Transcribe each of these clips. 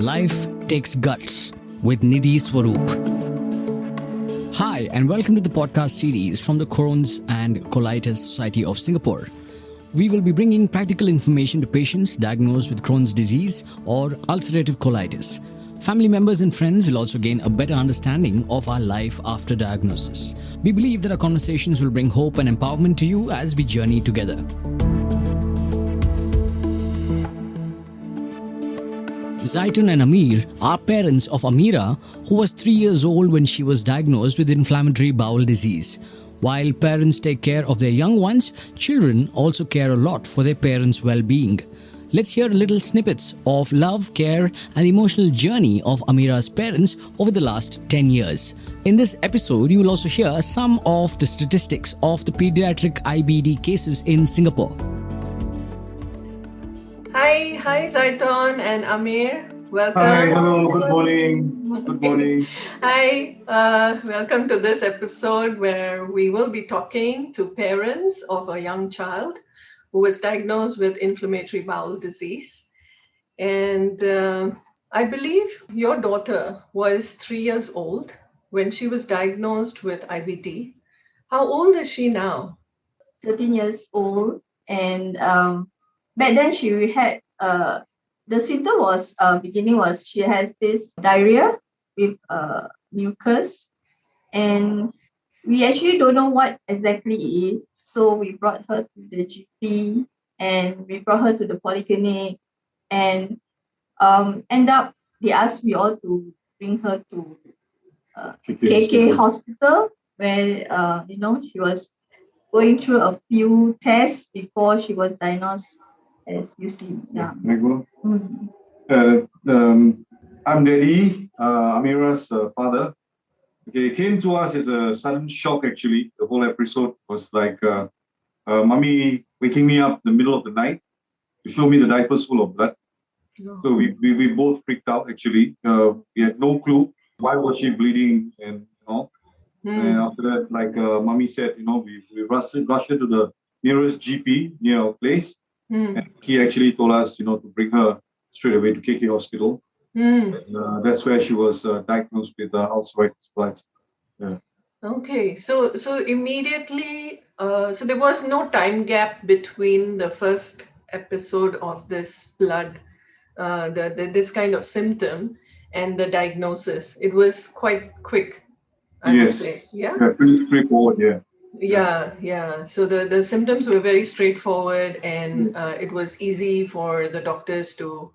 Life Takes Guts with Nidhi Swaroop. Hi, and welcome to the podcast series from the Crohn's and Colitis Society of Singapore. We will be bringing practical information to patients diagnosed with Crohn's disease or ulcerative colitis. Family members and friends will also gain a better understanding of our life after diagnosis. We believe that our conversations will bring hope and empowerment to you as we journey together. Zaiton and Amir are parents of Amirah, who was 3 years old when she was diagnosed with inflammatory bowel disease. While parents take care of their young ones, children also care a lot for their parents' well-being. Let's hear little snippets of love, care, and emotional journey of Amirah's parents over the last 10 years. In this episode, you will also hear some of the statistics of the pediatric IBD cases in Singapore. Hi Zaiton and Amir. Welcome. Hi, hello, good morning. Good morning. Hi, welcome to this episode where we will be talking to parents of a young child who was diagnosed with inflammatory bowel disease. And I believe your daughter was 3 years old when she was diagnosed with IBD. How old is she now? 13 years old, and back then she had the symptom was beginning was she has this diarrhea with mucus, and we actually don't know what exactly it is. So we brought her to the GP and we brought her to the polyclinic, and end up they asked me all to bring her to KK hospital where she was going through a few tests before she was diagnosed, as you see. Yeah. I'm Daddy, Amirah's father. Okay, it came to us as a sudden shock actually. The whole episode was like mommy waking me up in the middle of the night to show me the diapers full of blood. No. So we both freaked out actually. We had no clue why was she bleeding and And after that, like mommy said, we rushed her to the nearest GP near our place. And he actually told us, to bring her straight away to KK hospital. And, that's where she was diagnosed with ulcerative colitis. Yeah. Okay, so immediately, so there was no time gap between the first episode of this blood, this kind of symptom, and the diagnosis. It was quite quick, I would say. Yeah, pretty straightforward. Yeah. So the symptoms were very straightforward, and it was easy for the doctors to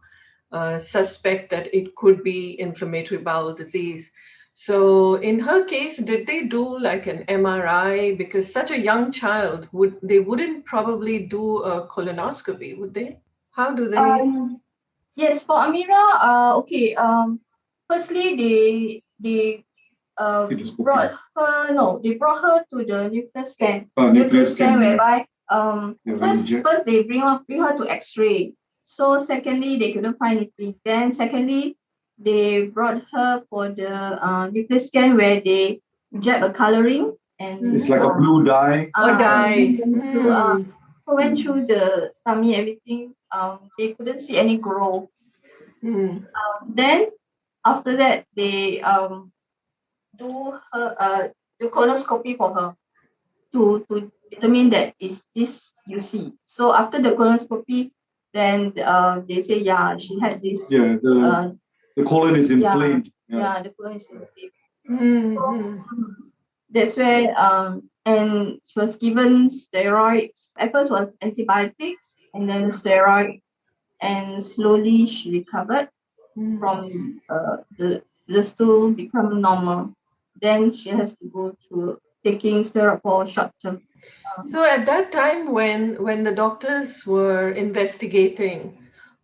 suspect that it could be inflammatory bowel disease. So in her case, did they do like an MRI? Because such a young child, wouldn't probably do a colonoscopy, would they? How do they? Yes, for Amirah, firstly they brought her to the nuclear scan. Nuclear scan whereby first they bring her to X-ray. So secondly, they couldn't find anything. Then secondly, they brought her for the nuclear scan where they inject a coloring, and it's like a blue dye. Dye. So went through the tummy, everything. They couldn't see any growth. Then after that, they do her the colonoscopy for her to determine that is this UC. So after the colonoscopy, then they say she had this. The colon is inflamed. The colon is inflamed. That's where and she was given steroids. At first was antibiotics and then steroid, and slowly she recovered from the stool become normal. Then she has to go through taking steroid for short term. So at that time when the doctors were investigating,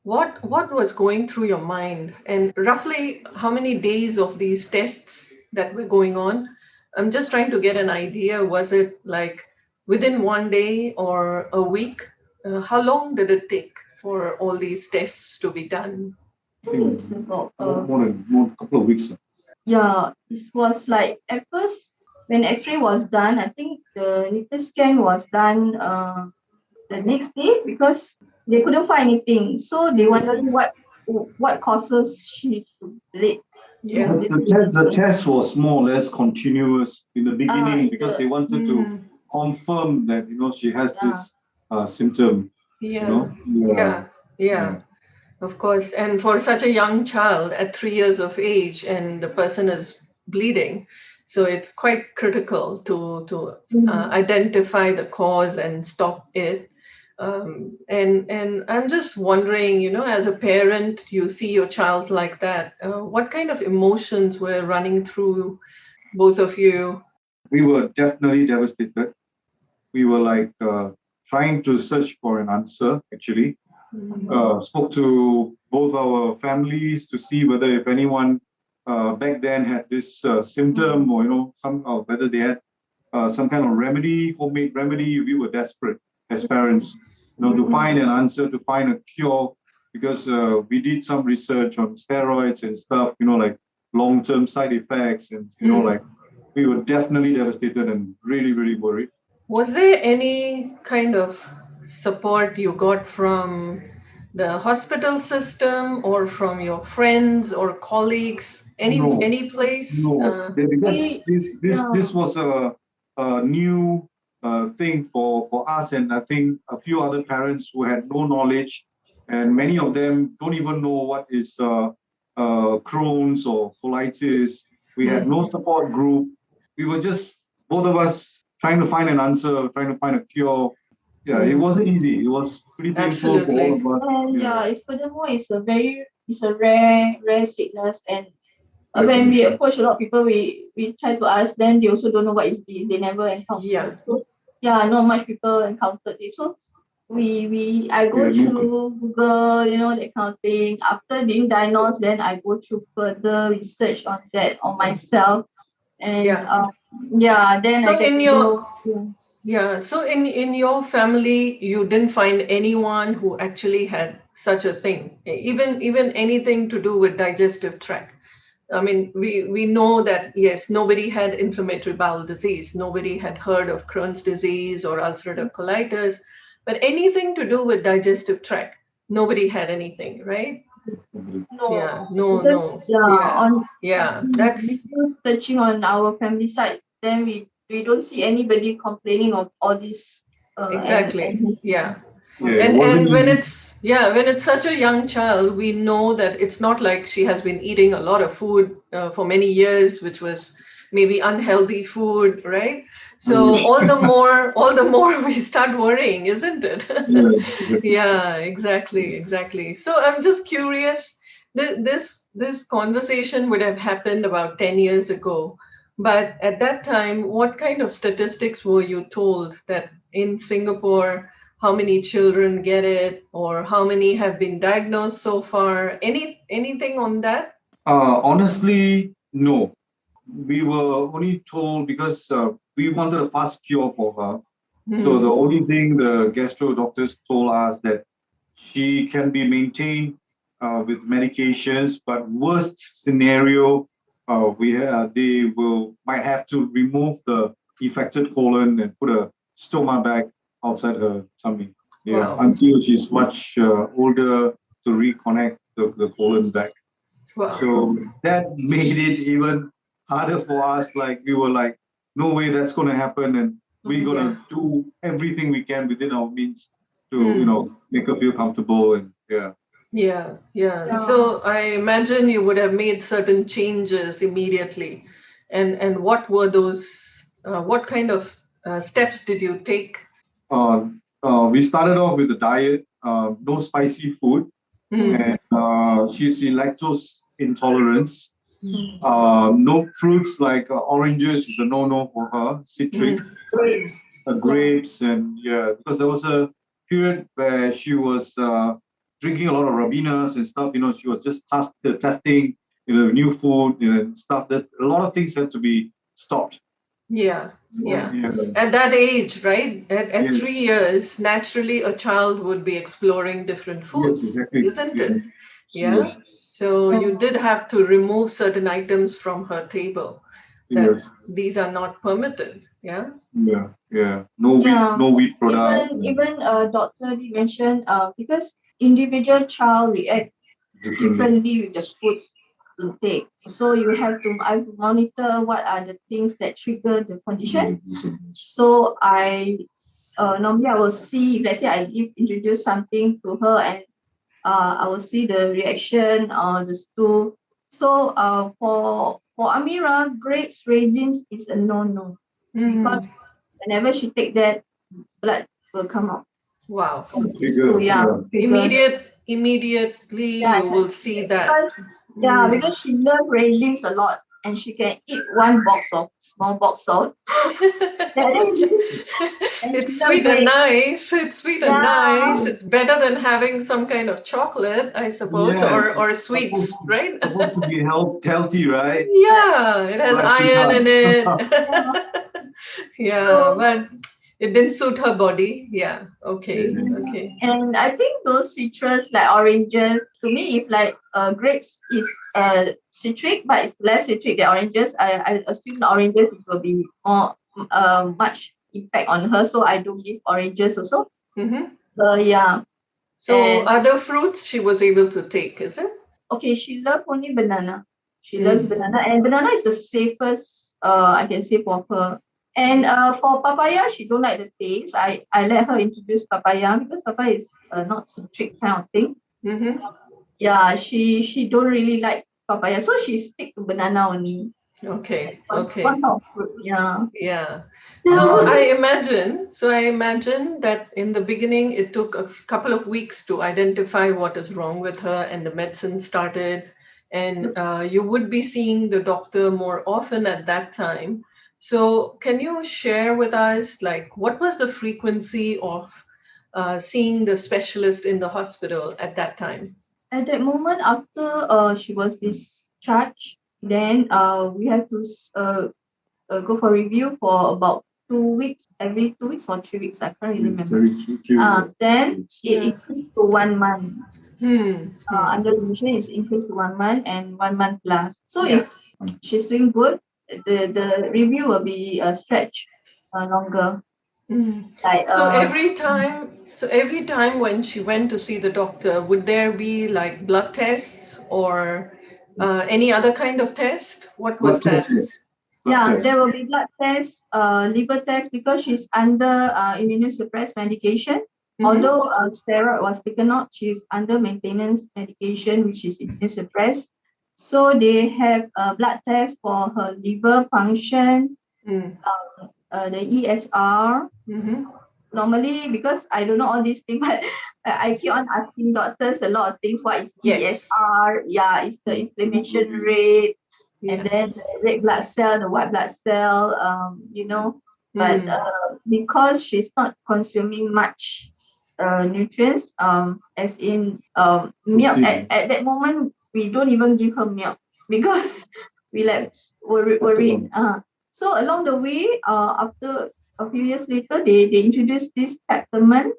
what was going through your mind, and roughly how many days of these tests that were going on? I'm just trying to get an idea. Was it like within 1 day or a week? How long did it take for all these tests to be done? I think it's about more than a couple of weeks. Yeah, it was like at first when X-ray was done, I think the nuclear scan was done the next day because they couldn't find anything. So they wondering what what causes she to bleed. Yeah. The test was more or less continuous in the beginning because they wanted to confirm that she has this symptom. Yeah. Yeah. Of course. And for such a young child at 3 years of age, and the person is bleeding, so it's quite critical to identify the cause and stop it. And I'm just wondering, as a parent, you see your child like that. What kind of emotions were running through both of you? We were definitely devastated. We were like trying to search for an answer, actually. Spoke to both our families to see whether if anyone back then had this symptom, or whether they had some kind of remedy, homemade remedy. We were desperate as parents, to find an answer, to find a cure, because we did some research on steroids and stuff, like long-term side effects, and like we were definitely devastated and really, really worried. Was there any kind of support you got from the hospital system or from your friends or colleagues? Any place? No, because this was a new thing for us, and I think a few other parents who had no knowledge, and many of them don't even know what is Crohn's or colitis. We had no support group. We were just both of us trying to find an answer, trying to find a cure. Yeah, it wasn't easy. It was pretty painful for all of us. And furthermore, it's a rare sickness, and when we approach a lot of people, we try to ask them. They also don't know what is this. They never encountered. Yeah. So not much people encountered it. So I go through Google, that kind of thing. After being diagnosed, then I go through further research on that on myself, and then so I get in to your know. so in your family, you didn't find anyone who actually had such a thing, even anything to do with digestive tract. I mean, we know that, yes, nobody had inflammatory bowel disease, nobody had heard of Crohn's disease or ulcerative colitis, but anything to do with digestive tract, nobody had anything, right? No. That's Searching on our family side, then we don't see anybody complaining of all this. exactly. It And when easy. it's such a young child, we know that it's not like she has been eating a lot of food for many years, which was maybe unhealthy food, right? So all the more we start worrying, isn't it? Yeah, exactly. So I'm just curious. This conversation would have happened about 10 years ago, but at that time, what kind of statistics were you told that in Singapore, how many children get it, or how many have been diagnosed so far? Anything on that? Honestly, no. We were only told because we wanted a fast cure for her. So the only thing the gastro doctors told us that she can be maintained with medications, but worst scenario, they might have to remove the affected colon and put a stoma bag outside her tummy. Wow. Until she's much older to reconnect the colon back. Wow. So that made it even harder for us. Like we were like, no way that's going to happen, and we're going to do everything we can within our means to make her feel comfortable. And Yeah. So I imagine you would have made certain changes immediately. And what were those? What kind of steps did you take? we started off with the diet, no spicy food, and she's in lactose intolerance. No fruits like oranges is a no-no for her. Citric, grapes, and because there was a period where she was drinking a lot of Rabinas and stuff. She was just testing, new food, stuff. There's a lot of things had to be stopped. Yeah. At that age, right? At 3 years, naturally a child would be exploring different foods, exactly. Isn't it? Yes. So you did have to remove certain items from her table that these are not permitted. Yeah. No wheat product. Even doctor did mention because individual child react differently with the food intake. So I have to monitor what are the things that trigger the condition. So normally I will see, let's say I introduce something to her, and I will see the reaction or the stool. So for Amirah, grapes, raisins is a no-no, because whenever she take that, blood will come out. Wow. So Immediately you will see that. Because she loves raisins a lot, and she can eat small box of. It's sweet and nice. It's better than having some kind of chocolate, I suppose, or sweets, right? Supposed to be healthy, right? Yeah, it has iron in it. But it didn't suit her body. Yeah. Okay. And I think those citrus like oranges, to me, if like grapes is citric, but it's less citric than oranges, I assume the oranges will be more much impact on her, so I don't give oranges also. So other fruits she was able to take, is it? Okay, she loves only banana. She loves banana, and banana is the safest I can say for her. And for papaya, she don't like the taste. I let her introduce papaya, because papaya is not citric kind of thing. Yeah, she don't really like papaya, so she stick to banana only. Okay. One of fruit, yeah. So I imagine that in the beginning it took a couple of weeks to identify what is wrong with her, and the medicine started, and you would be seeing the doctor more often at that time. So can you share with us, like, what was the frequency of seeing the specialist in the hospital at that time? At that moment, after she was discharged, then we have to go for review for about 2 weeks, every 2 weeks or 3 weeks, I can't really remember. Then it increased to 1 month. Under remission is increased to 1 month and 1 month plus. So if she's doing good, the review will be stretched longer. Like, So every time when she went to see the doctor, would there be like blood tests or any other kind of test? What was that? There will be blood tests, liver tests, because she's under immunosuppressed medication. Although steroid was taken out, she's under maintenance medication, which is immunosuppressed. So they have a blood test for her liver function, the ESR. Normally, because I don't know all these things, but I keep on asking doctors a lot of things. What is ESR? Yeah, it's the inflammation rate, and then the red blood cell, the white blood cell, But because she's not consuming much nutrients, as in milk, at that moment, we don't even give her milk, because we like worried. So along the way, after a few years later, they introduced this peppermint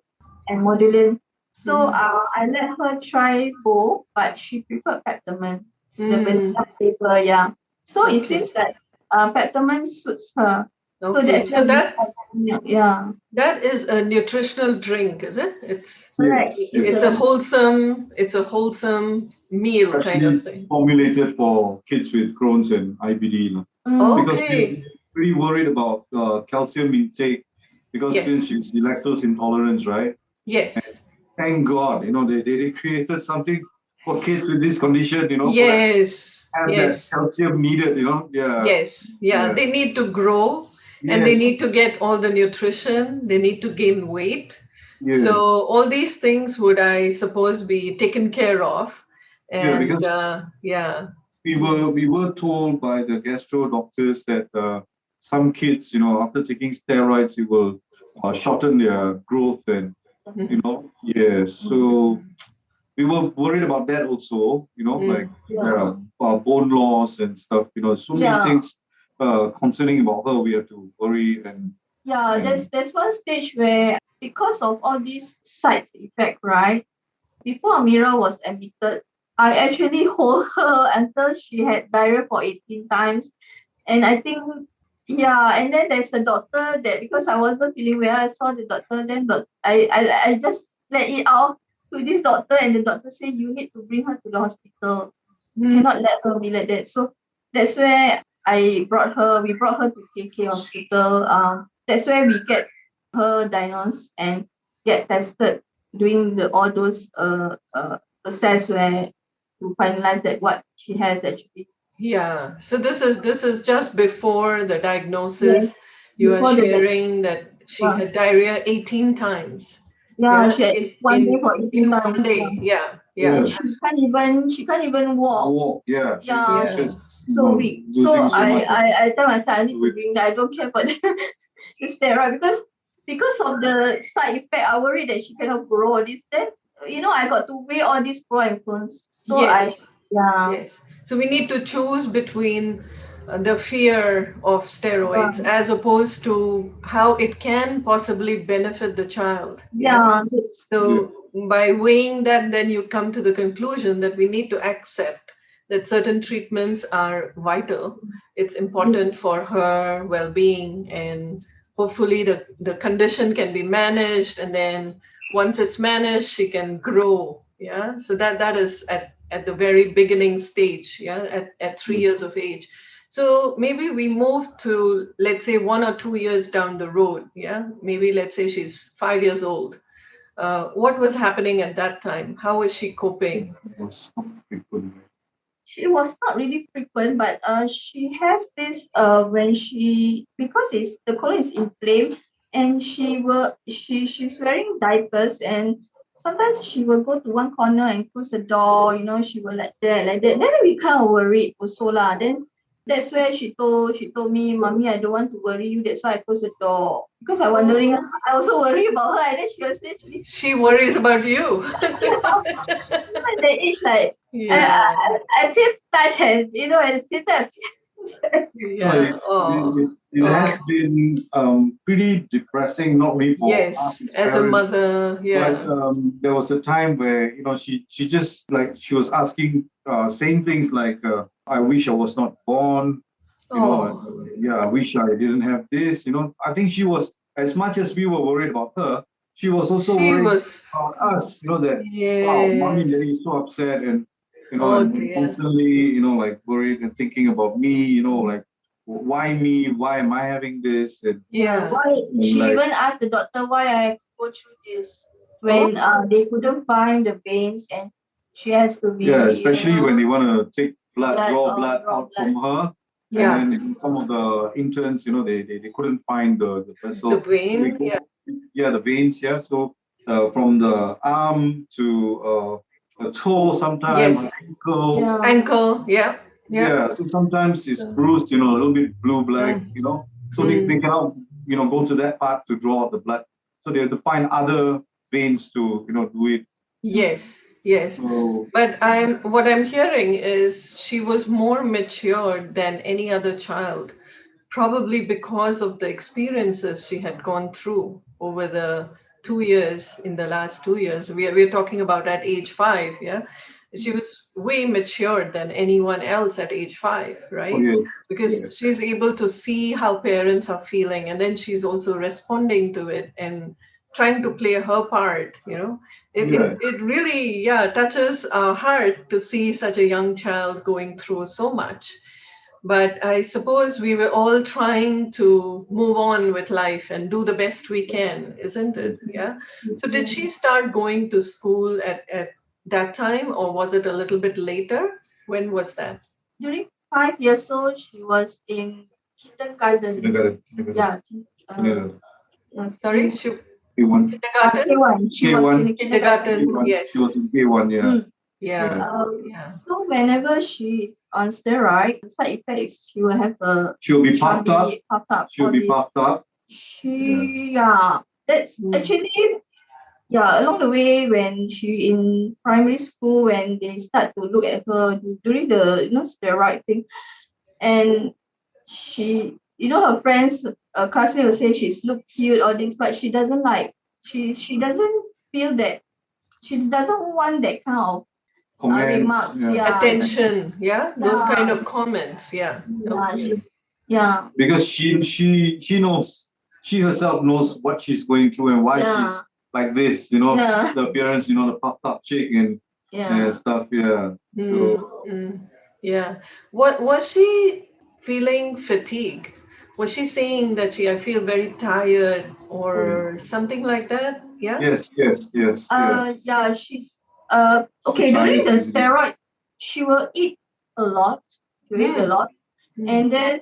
and modulin. So I let her try both, but she preferred peppermint, the vanilla flavor. So it seems that peppermint suits her. Okay, so that that is a nutritional drink, is it? It's correct. It's a wholesome meal kind of thing. Formulated for kids with Crohn's and IBD. Because we're pretty worried about calcium intake, because since she's lactose intolerant, right? Yes. And thank God, they created something for kids with this condition, Yes. that calcium needed, They need to grow. And they need to get all the nutrition. They need to gain weight. So all these things would, I suppose, be taken care of. And we were told by the gastro doctors that some kids, after taking steroids, it will shorten their growth, and so we were worried about that also. Bone loss and stuff. So many things. Concerning about her, we have to worry and there's one stage where, because of all these side effects, right? Before Amirah was admitted, I actually hold her until she had diarrhea for 18 times, and I think and then there's a doctor that, because I wasn't feeling well, I saw the doctor, then I just let it out to this doctor, and the doctor said you need to bring her to the hospital. You cannot let her be like that. So that's where we brought her to KK hospital. That's where we get her diagnosed and get tested, doing all those process where to finalize that what she has actually. Yeah. So this is just before the diagnosis. You are Before the sharing that she yeah. had diarrhea 18 times. Yeah, she had one day for 18 in times. 1 day. Yeah. Yes. She can't even walk. Yeah. Yeah, Yeah. She's so weak. losing So so much. I tell myself I need to bring that. I don't care for the steroid because of the side effect. I worry that she cannot grow all this. Then I got to weigh all these pro and cons. So Yes. yeah. Yes. So we need to choose between the fear of steroids as opposed to how it can possibly benefit the child. Yeah. So by weighing that, then you come to the conclusion that we need to accept that certain treatments are vital. It's important for her well-being, and hopefully the condition can be managed, and then once it's managed, she can grow. Yeah. So that is at the very beginning stage, at 3 years of age. So maybe we move to, let's say, 1 or 2 years down the road. Yeah. Maybe let's say she's 5 years old. What was happening at that time? How was she coping? She was not really frequent, but she has this because the colon is inflamed, and she's wearing diapers, and sometimes she will go to one corner and close the door. She will like that. Then we kind of worried also lah. Then that's where she told me, "Mommy, I don't want to worry you. That's why I close the door." Because I wondering, I also worry about her. And then she was actually She worries about you. at the age like I feel touched, and at the same time. It has been pretty depressing, not only for us as a parents, mother. but there was a time where she just like she was asking, saying things like, "I wish I was not born." I wish I didn't have this. I think she was, as much as we were worried about her, she was also worried about us. That wow, mommy getting so upset and. And constantly, like worried and thinking about me, like, why me? Why am I having this? And, why she even asked the doctor why I have to go through this when they couldn't find the veins, and she has to be especially when they want to take draw blood out from her. And then some of the interns, they couldn't find the vessel. The vein, the veins, So from the arm to a toe, sometimes ankle, so sometimes it's bruised, a little bit blue-black, so they cannot, go to that part to draw out the blood. So they have to find other veins to, do it. Yes. So, but what I'm hearing is she was more mature than any other child, probably because of the experiences she had gone through over the 2 years. In the last 2 years, we're talking about at age 5. She was way matured than anyone else at age 5, right? Because she's able to see how parents are feeling, and then she's also responding to it and trying to play her part. It really touches our heart to see such a young child going through so much. But I suppose we were all trying to move on with life and do the best we can, isn't it? Yeah. So did she start going to school at that time, or was it a little bit later? When was that? During 5 years old, she was in kindergarten. Sorry, K1. Kindergarten? She was in kindergarten. Yes. She was in K1, So whenever she's on steroid, the side effects, she will have she'll be puffed up. She'll be puffed up. That's actually along the way when she in primary school, when they start to look at her during the steroid thing, and she her friends classmates will say she's look cute all this, but she doesn't like she doesn't feel that she doesn't want that kind of remarks, attention, those kind of comments, because she knows, she herself knows what she's going through and why like this, Yeah. the appearance, the puffed up cheek and stuff. Yeah. So, Yeah. What was she feeling fatigue? Was she saying that I feel very tired or something like that? Yeah. yes, yes, yes, yeah. Yeah, she's okay, during Tiredness the easily. steroid, she will eat a lot. She will eat a lot. And then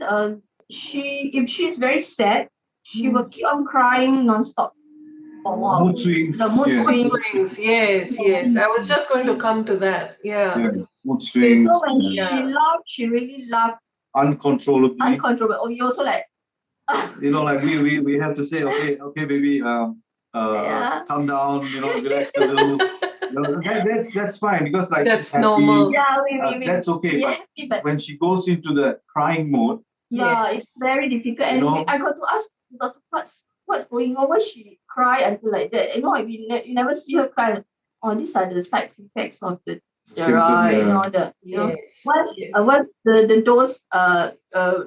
if she's very sad, she will keep on crying non-stop for a while. Mood swings. The mood yes. Mood swings. swings. Yes. I was just going to come to that. Yeah. Yeah, mood swings. So when Yeah. she laughed, she really laughed Uncontrollably. uncontrollable. Oh, you also like Like we have to say, okay, baby, Yeah. calm down, relax a little. That's fine because like That's she's happy. normal. yeah, That's okay. we But happy, but when she goes into the crying mode, yeah, Yes. it's very difficult. And I got to ask Dr. what's going on? Why she cry until like that? You never see her cry. Oh, these are the side effects of the steroid. Yes. Once the dose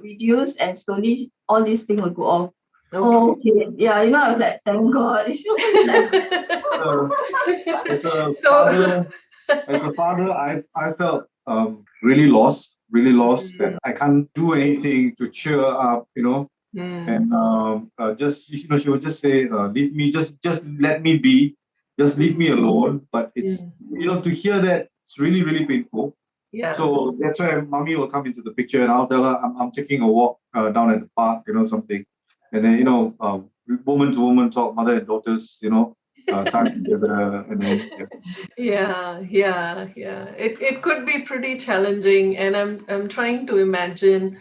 reduce and slowly all these things will go off. Okay. Oh, okay. Yeah, I was like, thank God. It's like, as a So- father, I felt really lost, that I can't do anything to cheer her up, and just she would just say, leave me, just let me be, just leave me alone. But it's to hear that, it's really, really painful. Yeah. So that's why mommy will come into the picture, and I'll tell her I'm taking a walk down at the park, something, and then woman to woman talk, mother and daughters, time together, and then Yeah. It could be pretty challenging, and I'm trying to imagine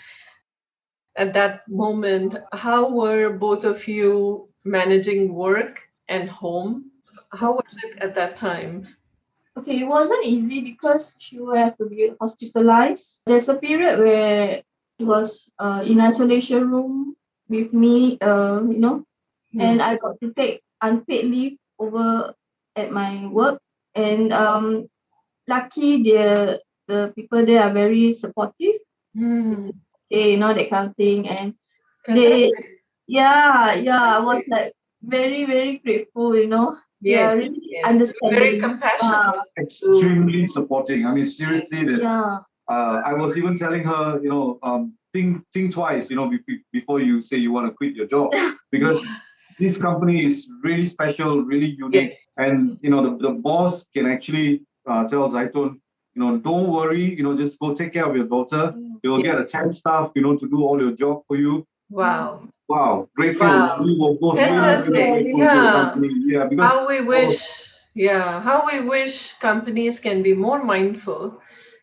at that moment how were both of you managing work and home. How was it at that time? okay, it wasn't easy because she will have to be hospitalized. There's a period where she was in isolation room with me, and I got to take unpaid leave over at my work. And lucky the people there are very supportive. Okay, that kind of thing. And Fantastic. I was like very, very grateful, They are really understanding. Very compassionate. extremely supporting. I mean, seriously, this. Yeah. I was even telling her, think twice, before you say you want to quit your job, because this company is really special, really unique, Yes. and the boss can actually tell Zaiton, don't worry, just go take care of your daughter. You'll get a temp staff, to do all your job for you. Wow. Wow, grateful. Wow. We were both really, Fantastic. really grateful to the company. Yeah, because How we wish companies can be more mindful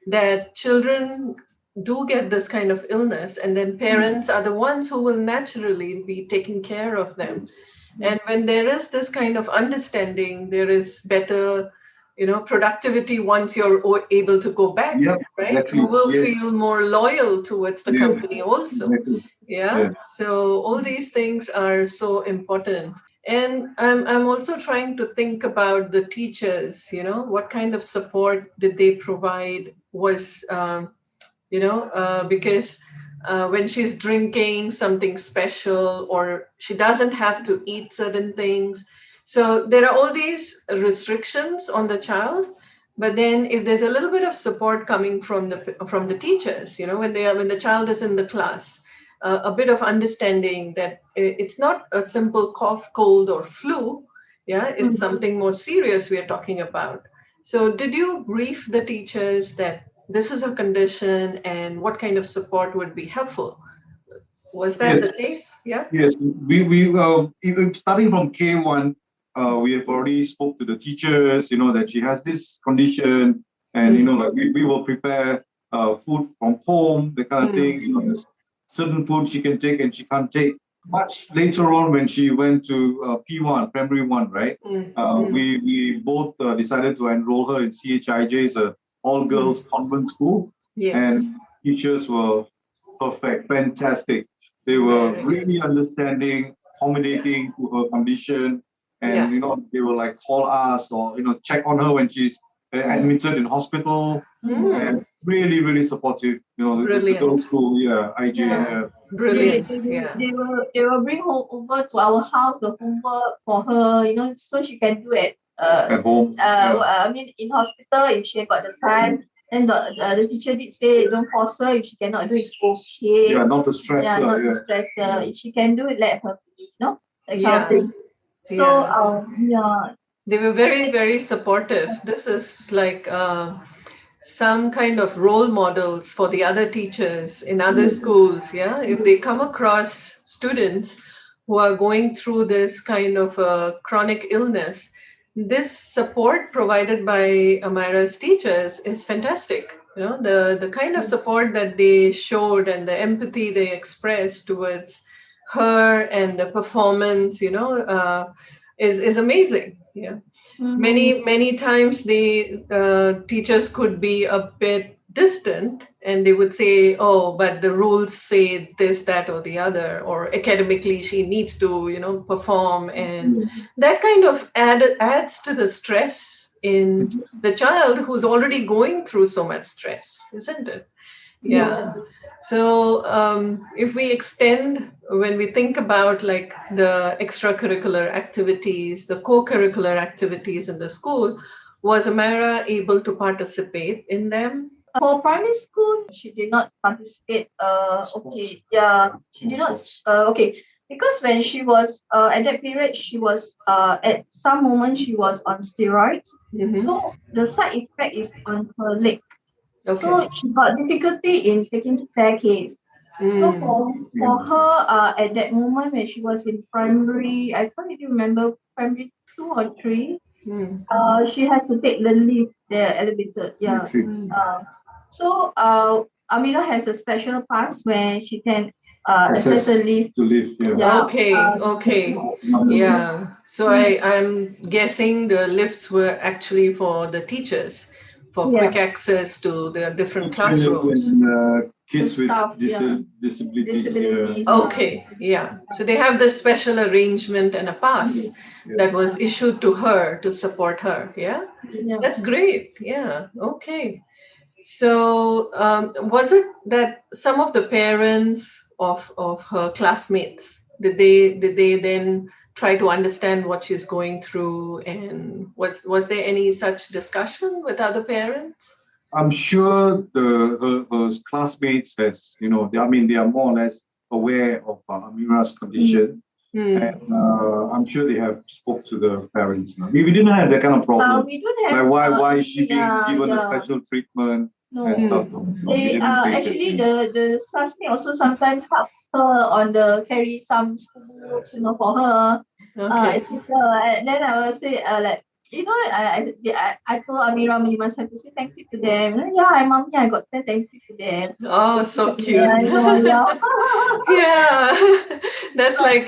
that children do get this kind of illness, and then parents are the ones who will naturally be taking care of them. And when there is this kind of understanding, there is better, productivity once you're able to go back, Yep, right? exactly. You will Yes. feel more loyal towards the Yeah, company also. exactly. Yeah. Yeah. So all these things are so important. And I'm also trying to think about the teachers, what kind of support did they provide? Was, because when she's drinking something special, or she doesn't have to eat certain things. So there are all these restrictions on the child. But then if there's a little bit of support coming from the teachers, when the child is in the class, a bit of understanding that it's not a simple cough, cold, or flu. Yeah, it's something more serious we are talking about. So did you brief the teachers that this is a condition and what kind of support would be helpful? Was that Yes. the case? Yeah. Yes, we even starting from K1, we have already spoke to the teachers, that she has this condition, and like we will prepare food from home, the kind of thing. There's certain food she can take and she can't take. Much later on, when she went to P1, primary one, right? We both decided to enroll her in CHIJ, it's a all girls convent school, Yes. and teachers were perfect, fantastic. They were really understanding, accommodating to her condition, and they will like call us or check on her when she's admitted in hospital, and really, really supportive. The girls' school, IJF. Brilliant. They will bring her over to our house the homework for her, so she can do it At home. I mean, in hospital, if she got the time, then the teacher did say don't force her. If she cannot do, it's okay. Yeah, not to stress her. Not to stress her. If she can do it, let her be. That kind of thing. So they were very, very supportive. This is like some kind of role models for the other teachers in other schools. Yeah, if they come across students who are going through this kind of chronic illness, this support provided by Amirah's teachers is fantastic. The kind of support that they showed and the empathy they expressed towards her and the performance, is amazing. Yeah. Many times the teachers could be a bit distant and they would say, oh, but the rules say this, that, or the other, or academically she needs to, perform. And that kind of adds to the stress in the child who's already going through so much stress, isn't it? Yeah. So if we extend, when we think about like the extracurricular activities, the co-curricular activities in the school, was Amirah able to participate in them? For primary school, she did not participate. She did not. Because when she was at that period, she was at some moment she was on steroids. So the side effect is on her leg. Okay. So she got difficulty in taking staircase. So for her at that moment when she was in primary, I can't really remember, primary 2 or 3, she has to take the lift, the elevator. Yeah. So Amirah has a special pass where she can access the lift. Okay. Yeah. So I'm guessing the lifts were actually for the teachers, for quick access to the different classrooms. Kids with disabilities. Okay, yeah. So they have this special arrangement and a pass that was issued to her to support her. Yeah, that's great. Yeah, okay. So was it that some of the parents of her classmates, did they then try to understand what she's going through, and was there any such discussion with other parents? I'm sure her classmates they are more or less aware of Amirah's condition. And I'm sure they have spoke to the parents. We didn't have that kind of problem. We don't have. Why is she being given a special treatment and stuff? Actually, the classmate also sometimes help her on the carry some school books, for her. And then I will say I told Amirah, you must have to say thank you to them. Mommy, I got to say thank you to them. Oh, so cute. That's like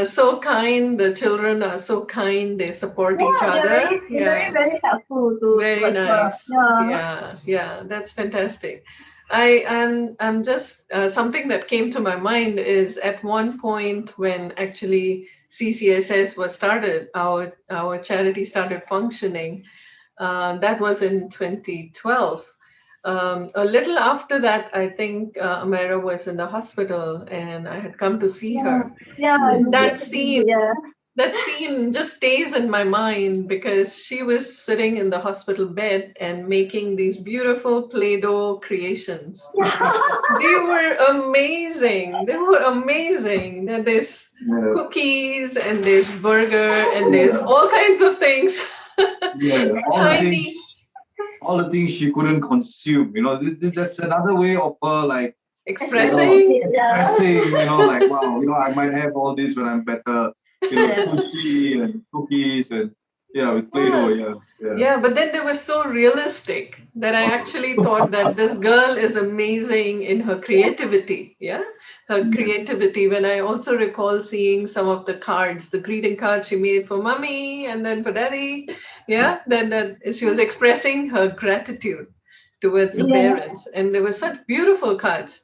so kind. The children are so kind. They support each other. Very, very helpful. Very nice. Yeah, that's fantastic. I'm just something that came to my mind is at one point when actually CCSS was started, our charity started functioning. That was in 2012. A little after that, I think Amirah was in the hospital and I had come to see her. That scene just stays in my mind because she was sitting in the hospital bed and making these beautiful Play-Doh creations. They were amazing. And there's cookies and there's burger and there's all kinds of things. Tiny. All the things she couldn't consume. That's another way of her expressing. Wow, I might have all this when I'm better. Sushi and cookies and with Play-Doh, Yeah, but then they were so realistic that I actually thought that this girl is amazing in her creativity. Her creativity. When I also recall seeing some of the cards, the greeting cards she made for mommy and then for daddy. Then she was expressing her gratitude towards the parents, and they were such beautiful cards.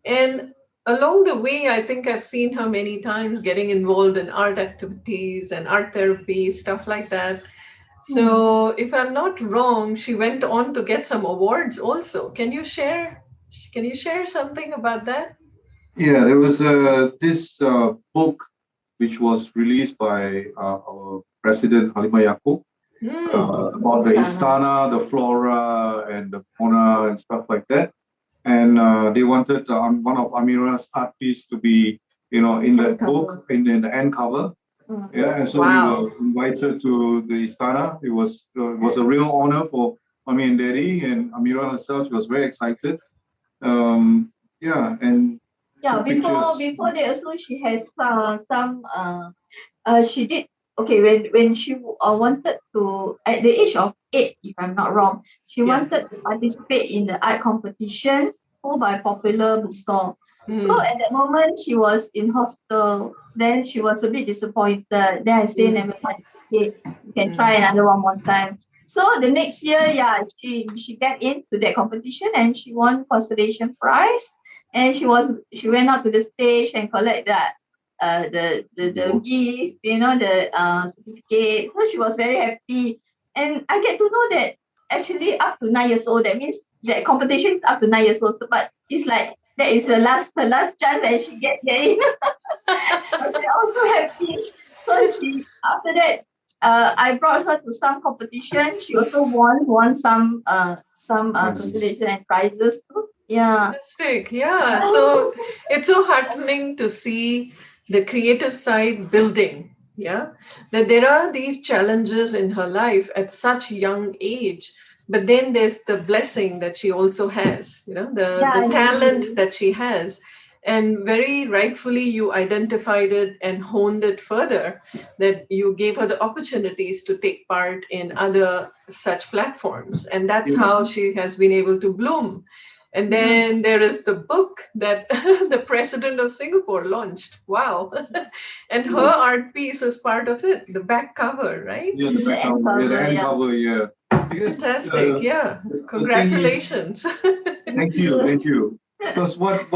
And along the way, I think I've seen her many times getting involved in art activities and art therapy, stuff like that. So if I'm not wrong, she went on to get some awards also. Can you share something about that? Yeah, there was this book which was released by our president Halimah Yacob about the Istana, the flora and the fauna and stuff like that. And they wanted one of Amirah's art piece to be, in that book, in the end cover. Yeah, and so we were invited to the Istana. It was a real honor for Mami and Daddy, and Amirah herself. She was very excited. Yeah, and Yeah, took pictures. before that also she has some she did okay when she wanted to, at the age of 8 if I'm not wrong, she wanted to participate in the art competition held by popular bookstore. So at that moment she was in hospital. Then she was a bit disappointed. Then I say never mind, okay, you can try another one more time. So the next year, she got into that competition and she won consolation prize. And she went out to the stage and collect that the gift, the certificate. So she was very happy. And I get to know that actually up to 9 years old, that means that competition is up to 9 years old. So, but it's like that is her last chance and she get in. But they're also happy. So she after that I brought her to some competition. She also won some consolation and prizes too. Yeah. Fantastic. Yeah. So it's so heartening to see the creative side building. Yeah. That there are these challenges in her life at such young age, but then there's the blessing that she also has, the talent that she has. And very rightfully, you identified it and honed it further, that you gave her the opportunities to take part in other such platforms. And that's how she has been able to bloom. And then there is the book that the president of Singapore launched. Wow. And her art piece is part of it, the back cover, right? Yeah, the back cover. The end cover, yeah. Because, fantastic. Congratulations. Thank you. Because what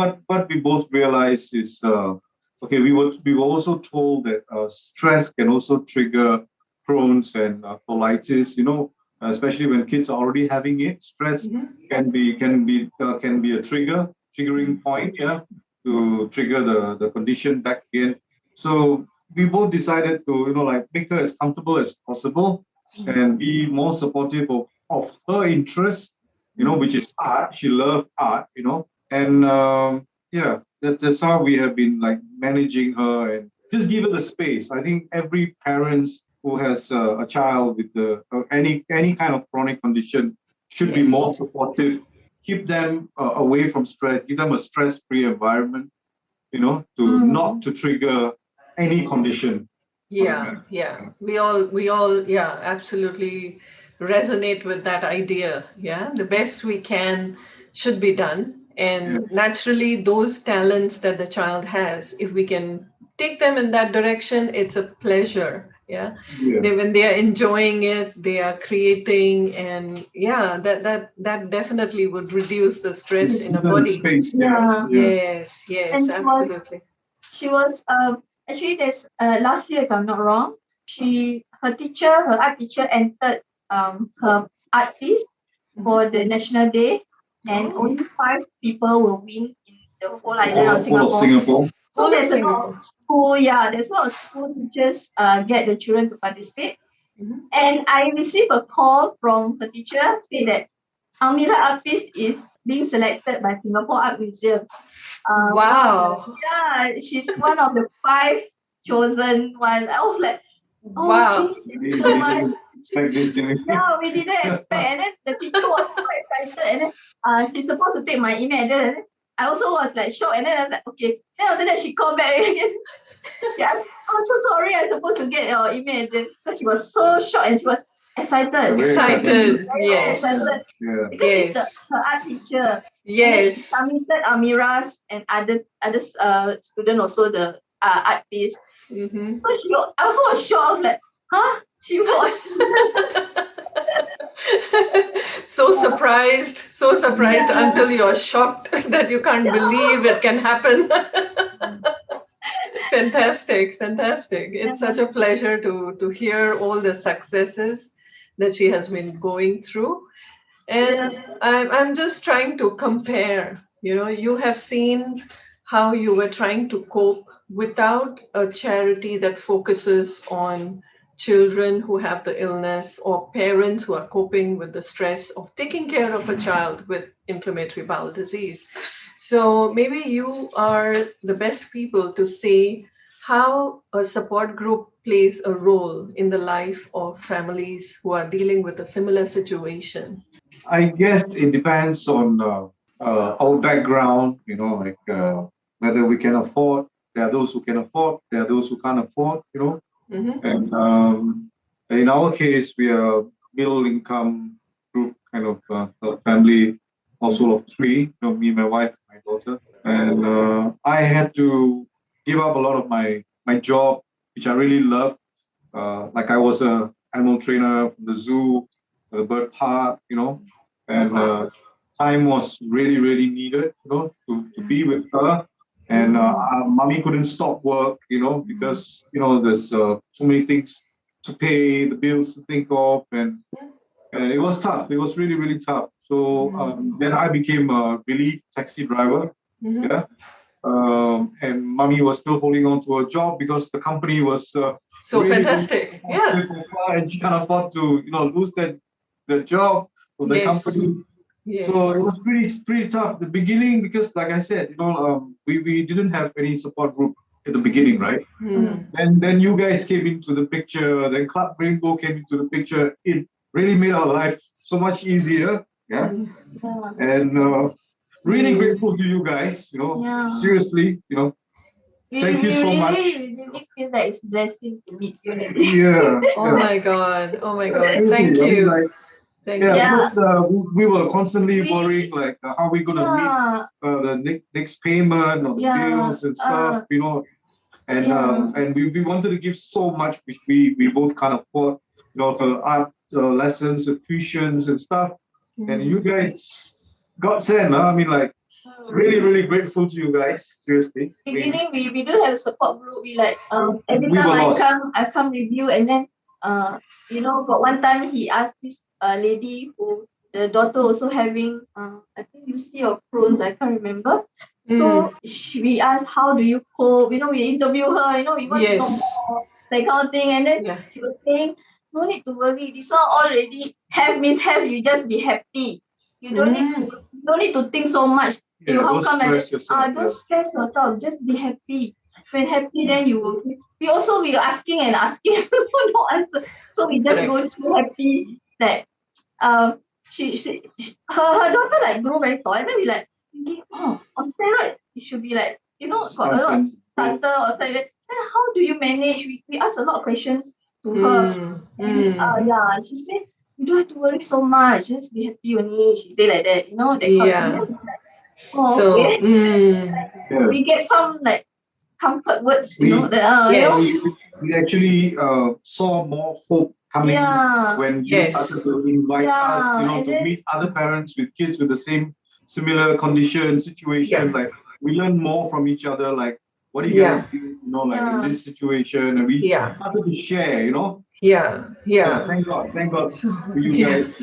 we both realized is, okay, we were also told that stress can also trigger Crohn's and colitis. Especially when kids are already having it, stress can be a triggering point, to trigger the condition back again. So we both decided to make her as comfortable as possible and be more supportive of her interest, which is art. She loved art, and that's how we have been managing her and just give her the space. I think every parents who has a child with any kind of chronic condition should be more supportive, keep them away from stress, give them a stress-free environment, not to trigger any condition. We all absolutely resonate with that idea. The best we can should be done. And naturally, those talents that the child has, if we can take them in that direction, it's a pleasure. When they are enjoying it, they are creating, and that definitely would reduce the stress in our body. Yes, and absolutely. She was actually there's last year, if I'm not wrong, her art teacher entered her art piece for the National Day, and only 5 people will win in the whole island of Singapore. So there's a lot of school, there's a lot of school teachers get the children to participate. And I received a call from the teacher say that Amirah art piece is being selected by Singapore Art Museum. Wow. She's one of the 5 chosen one. I was like, wow. Thank you so much. We didn't expect. And then the teacher was so excited. And then she's supposed to take my email. And then I also was shocked. And then I was like, okay. Then after that, she called back again. I'm so sorry. I'm supposed to get your email. Because she was so shocked and she was excited. Excited. Yes. Because she's her art teacher. Yes. She submitted Amirah's and other student also the art piece. So I also was shocked. I was like, huh? She won. so surprised until you're shocked that you can't believe it can happen. Fantastic. It's such a pleasure to hear all the successes that she has been going through. And I'm just trying to compare. You have seen how you were trying to cope without a charity that focuses on children who have the illness or parents who are coping with the stress of taking care of a child with inflammatory bowel disease. So maybe you are the best people to say how a support group plays a role in the life of families who are dealing with a similar situation. I guess it depends on our background, whether we can afford. There are those who can afford, there are those who can't afford, Mm-hmm. And in our case, we are middle income group kind of a family household of three, me, my wife, my daughter. And I had to give up a lot of my job, which I really love. Like I was a animal trainer from the zoo, the bird park, and Uh-huh. time was really, really needed, to be with her. And mommy couldn't stop work, because, there's so many things to pay, the bills to think of, and it was tough. It was really, really tough. So then I became a relief taxi driver. Mm-hmm. Yeah. And mommy was still holding on to her job because the company was So really, really fantastic. Yeah. supportive of her, and she can't afford to, lose the job for the Yes. company. So it Yes. was pretty tough at the beginning because, like I said, we didn't have any support group at the beginning, right? Mm. And then you guys came into the picture. Then Club Rainbow came into the picture. It really made our life so much easier. Yeah, and really grateful to you guys. Seriously, thank you so much. We really feel that it's blessing to meet you. Yeah, Oh my God. Oh my God. Thank seriously. I mean, you. like, Thank yeah, you. because we were constantly worrying, like, how we gonna meet the next payment or the bills and stuff, and we wanted to give so much, which we both can't afford, for art lessons, tuitions and stuff. And you guys, God send, huh? I mean, like, really, really grateful to you guys. Seriously. Beginning, we don't have a support group. We like every We time were lost. I come review, and then but one time he asked this lady who the daughter also having I think UC or Crohn's, I can't remember. So we asked, how do you cope? We interview her. We want to know Yes. more, that kind of thing. And then Yeah. she was saying, no need to worry. This one already have means have. You just be happy. You don't need to think so much. Yeah, How don't come stress yourself. don't stress yourself. Just be happy. When happy, then you will. We were asking and asking, no answer. So we just go through happy that her daughter like grow very tall, and then we like thinking, oh, on steroid it should be like got a lot of starter or something. Then how do you manage? We asked a lot of questions to her, and she said, you don't have to worry so much. Just be happy only. She say like that, that Yeah. oh, So, okay. We get some like comfort words, yes. We actually saw more hope coming when you started to invite us, to meet other parents with kids with the similar condition, situation. Like, we learn more from each other. Like, what do you guys do, like in this situation? And we started to share, Yeah. Thank God for you guys.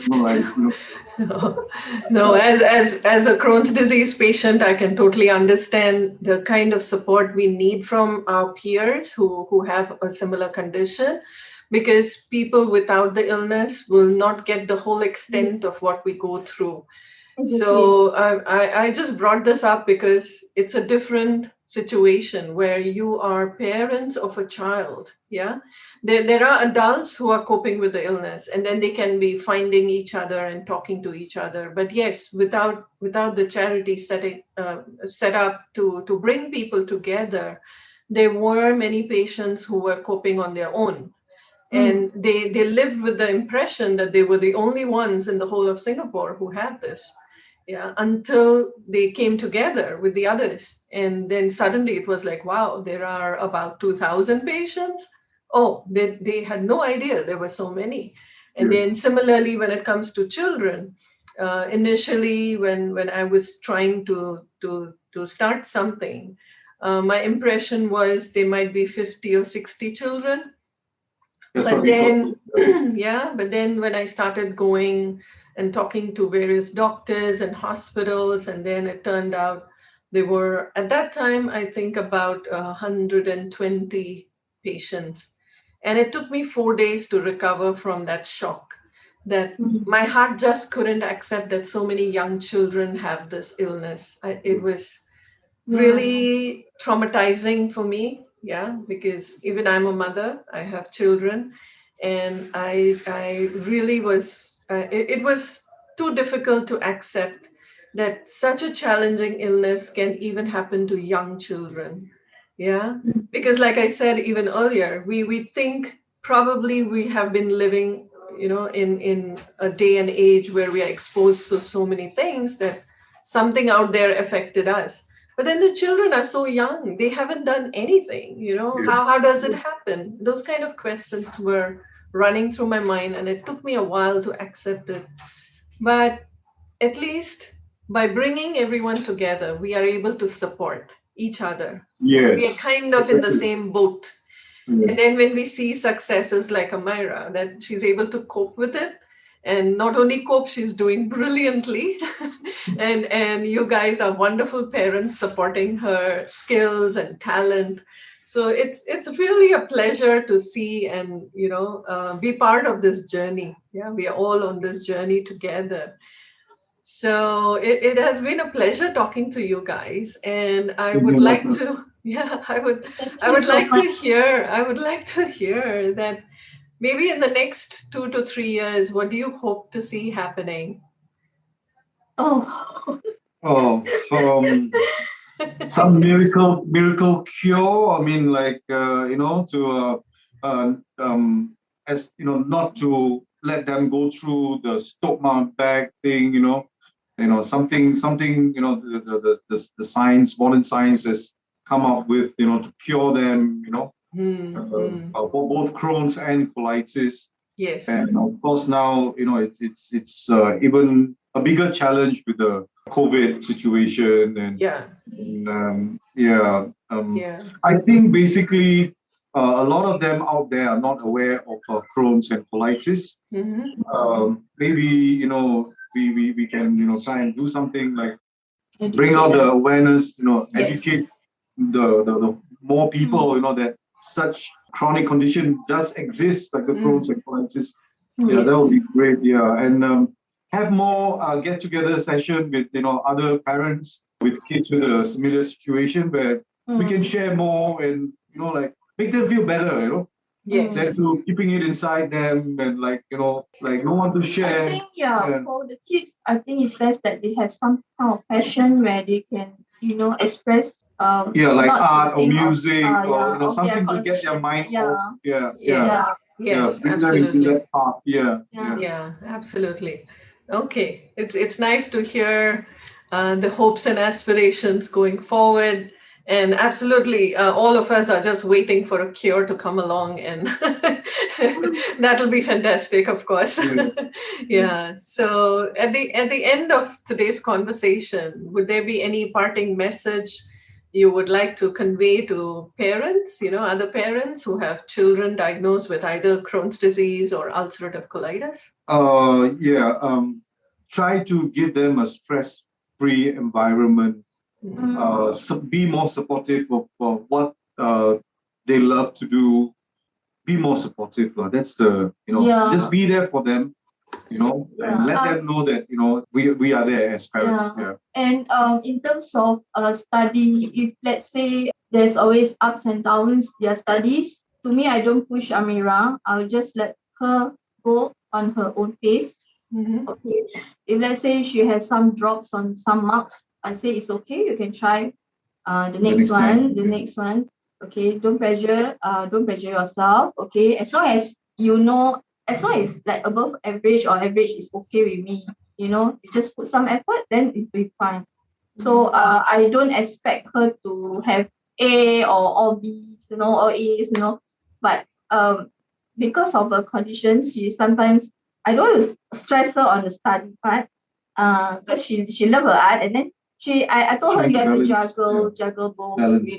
No, as a Crohn's disease patient, I can totally understand the kind of support we need from our peers who have a similar condition, because people without the illness will not get the whole extent of what we go through. So I just brought this up because it's a different situation where you are parents of a child. Yeah, there are adults who are coping with the illness, and then they can be finding each other and talking to each other. But yes, without the charity set up to bring people together, there were many patients who were coping on their own. And they lived with the impression that they were the only ones in the whole of Singapore who had this. Yeah, until they came together with the others. And then suddenly it was like, wow, there are about 2,000 patients. Oh, they had no idea there were so many. And then similarly, when it comes to children, initially when I was trying to start something, my impression was there might be 50 or 60 children. That's But what we then, thought. yeah, but then when I started going and talking to various doctors and hospitals, and then it turned out they were, at that time, I think about 120 patients. And it took me 4 days to recover from that shock, that my heart just couldn't accept that so many young children have this illness. It was really traumatizing for me, yeah, because even I'm a mother, I have children, and I really was it was too difficult to accept that such a challenging illness can even happen to young children, yeah, because like I said even earlier, we think probably we have been living, in a day and age where we are exposed to so many things that something out there affected us. But then the children are so young, they haven't done anything, how does it happen? Those kind of questions were running through my mind, and it took me a while to accept it. But at least by bringing everyone together, we are able to support each other. Yeah, we are Yes. kind of in the same boat. And then when we see successes like Amirah, that she's able to cope with it, and not only cope, she's doing brilliantly. and you guys are wonderful parents supporting her skills and talent. So it's really a pleasure to see and be part of this journey. Yeah, we are all on this journey together. So it has been a pleasure talking to you guys, and I would like to, yeah, Thank I you would so like much. to hear, I would like to hear that maybe in the next 2 to 3 years, what do you hope to see happening? Oh, Oh, some miracle cure. I mean, like to as not to let them go through the stomach bag thing. Something. The science, modern science has come up with. To cure them. For both Crohn's and colitis. Yes. And of course now, it's even a bigger challenge with the COVID situation Yeah. Yeah. I think basically a lot of them out there are not aware of Crohn's and colitis. Maybe we can try and do something like bring out the awareness, educate Yes. the more people, that such chronic condition does exist, like the Crohn's and colitis. Yeah, that would Yes. be great. Yeah, and have more get-together session with other parents with kids with a similar situation where we can share more and like make them feel better. Than Yes. to keeping it inside them and like no one to I share. think for the kids, I think it's best that they have some kind of passion where they can, express Like not to art or think of music or of their something to get their condition. mind Yeah. off. Yeah, Yes. yeah. Yes. Bring them into Absolutely. that path. Yeah, Yeah. Yeah, absolutely. Okay, it's nice to hear the hopes and aspirations going forward, and absolutely, all of us are just waiting for a cure to come along, and that'll be fantastic, of course. yeah. Yeah. So at the end of today's conversation, would there be any parting message you would like to convey to parents, other parents who have children diagnosed with either Crohn's disease or ulcerative colitis? Yeah. Try to give them a stress-free environment. Be more supportive of what they love to do. Be more supportive. That's just be there for them. And let them know that we are there as parents. Yeah. And in terms of study, if let's say there's always ups and downs, their studies, to me, I don't push Amirah. I'll just let her go on her own pace. Okay. If let's say she has some drops on some marks, I say it's okay. You can try the next one, the next one. Okay. Don't pressure yourself. Okay. As long as like above average or average is okay with me, you just put some effort, then it'll be fine. So I don't expect her to have A or all B's, or A's, but because of her condition, she sometimes I don't want to stress her on the study part, because she love her art, and then I told her Trying you to have to balance, juggle both, balance,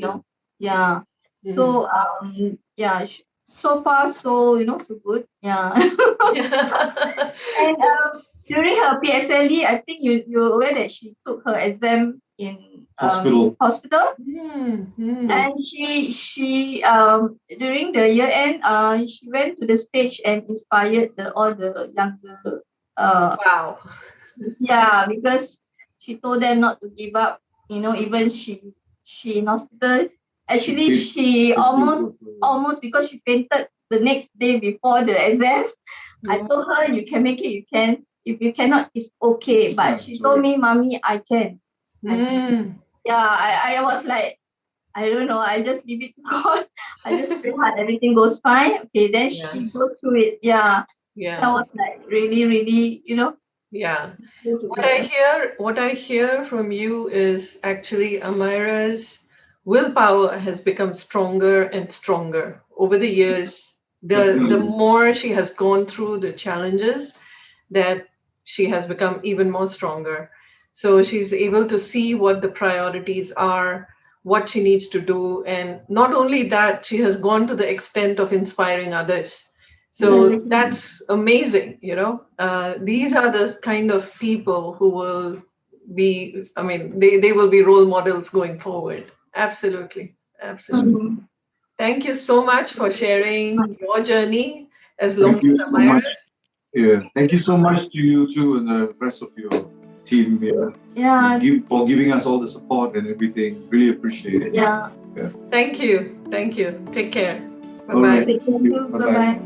yeah. So so far, so so good. Yeah. And during her PSLE, I think you're aware that she took her exam in Hospital. And she during the year end, she went to the stage and inspired all the younger. Wow. Yeah, because she told them not to give up. Even she in hospital. Actually, she almost because she fainted the next day before the exam. I told her, you can make it, you can. If you cannot, it's okay. But she told me, Mommy, I can. Yeah, I was like, I don't know, I just leave it to God. I just pray hard, everything goes fine. Okay, then she goes through it. Yeah. That was like really, really, Yeah. What I hear from you is actually Amirah's willpower has become stronger and stronger over the years. The more she has gone through the challenges, that she has become even more stronger. So she's able to see what the priorities are, what she needs to do. And not only that, she has gone to the extent of inspiring others. So that's amazing, These are the kind of people who will be, they will be role models going forward. Absolutely. Thank you so much for sharing your journey as long as Amirah's. Yeah, thank you so much to you too and the rest of your team here. Yeah. For giving us all the support and everything. Really appreciate it. Yeah. Thank you. Take care. Bye-bye. Alright. Thank you. Bye-bye.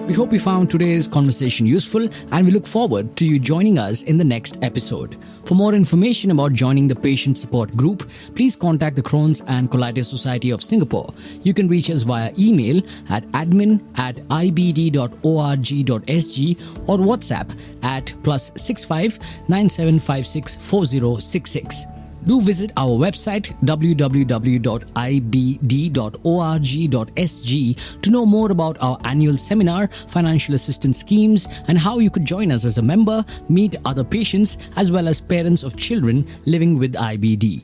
We hope you found today's conversation useful, and we look forward to you joining us in the next episode. For more information about joining the patient support group, please contact the Crohn's and Colitis Society of Singapore. You can reach us via email at admin@ibd.org.sg or WhatsApp at +65 9756 4066. Do visit our website www.ibd.org.sg to know more about our annual seminar, financial assistance schemes, and how you could join us as a member, meet other patients, as well as parents of children living with IBD.